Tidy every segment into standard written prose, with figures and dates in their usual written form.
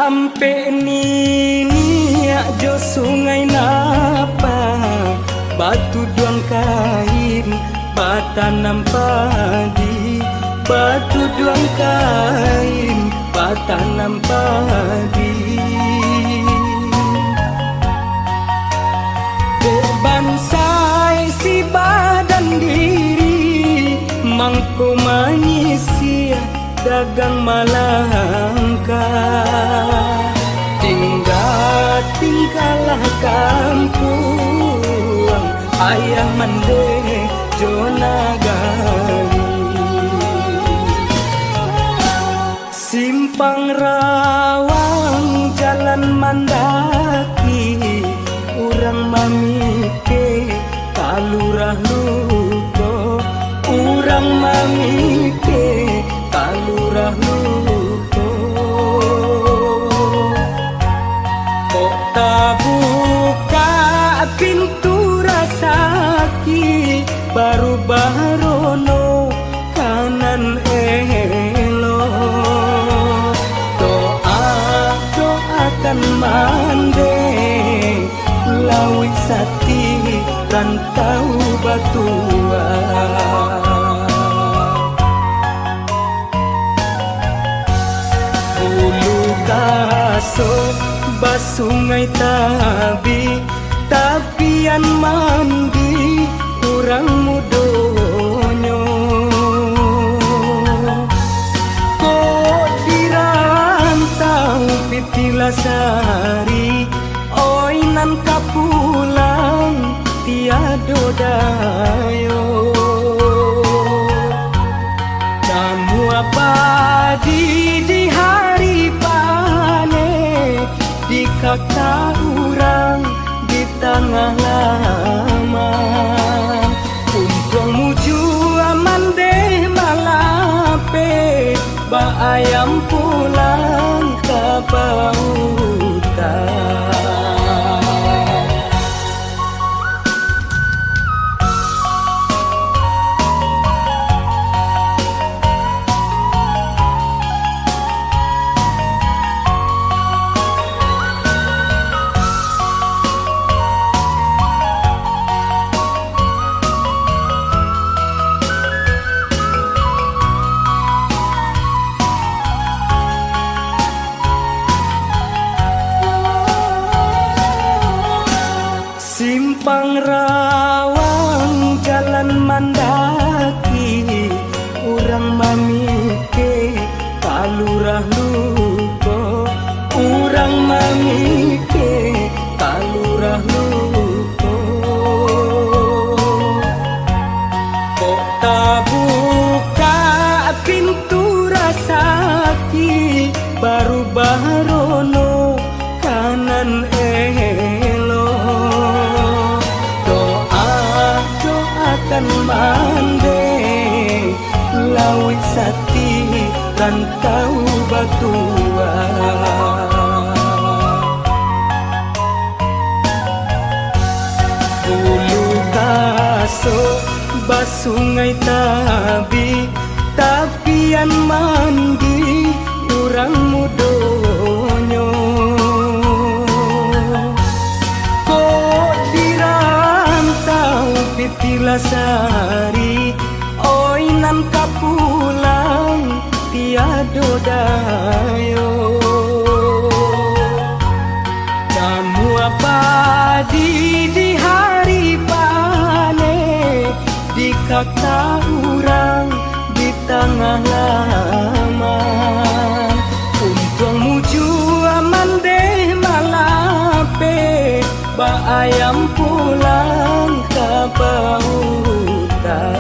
Ampe nini jo sungai napa batu duang kain batanam padi, batu duang kain batanam padi. Bansai si badan diri mangko manyisia dagang malangka. Tinggalah kampung ayah mande jonagari. Simpang rawang jalan mandaki urang mamike kalurah luko, urang mamike kalurah luko. Kok tak buka pintu rasaki baru barono kanan elo. Doakan mande lawi sati dan tahu batua. Bulu kaso basungai tabi tapian mandi kurang mudonyo. Kok dirantau pitilasari oinan kapulang tiado dayo. Kamu apa di hari panen di kata urang di tengah lama. Untung muju aman deh malape ba ayam pulang ke pautan. Simpang rawang jalan mandaki urang mamike kalurah luko, urang mamike kalurah luko. Kok tak buka pintu rasaki baru barono kanan elo. Doakan mande lawit sati dan tahu batua. Bulu kaso basungai tabi tapian mandi urang mudonyo. Kok dirantau pitilasari oinan kapulang tiado dayo. Kamu apa di hari panen di kata urang di tengah lama. Untung muju aman deh malape ba ayam pulang ke pautan.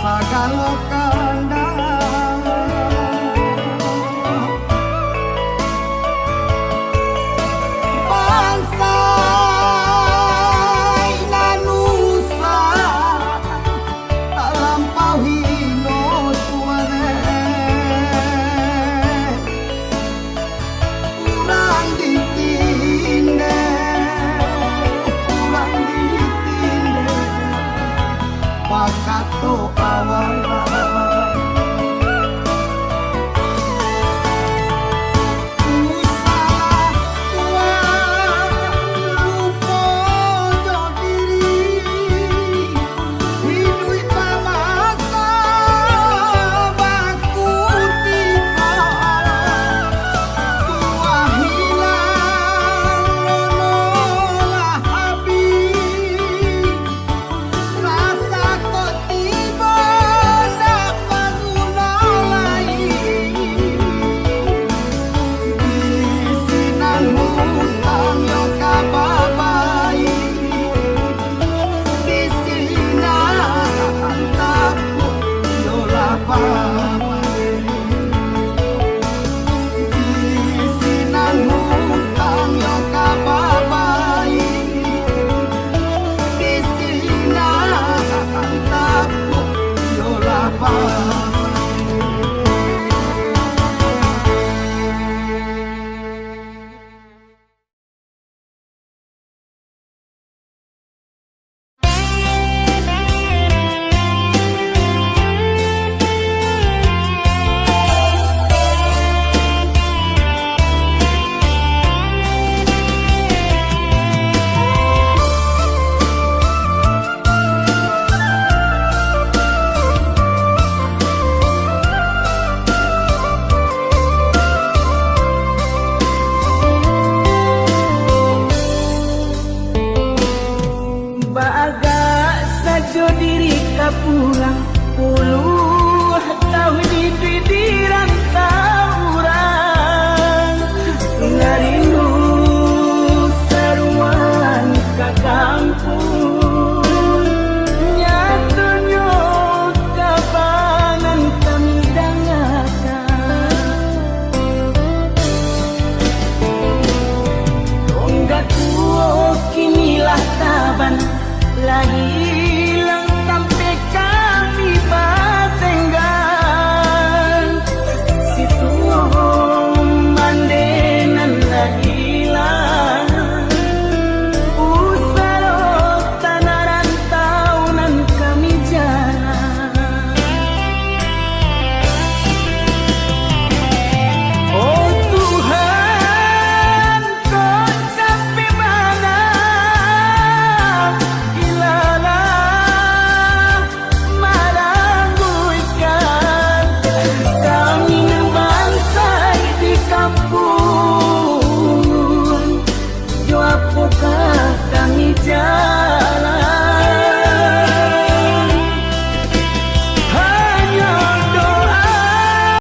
sagala kandang bangsa nanusa talampau hino tuane urang ditinde pakato awal Bye.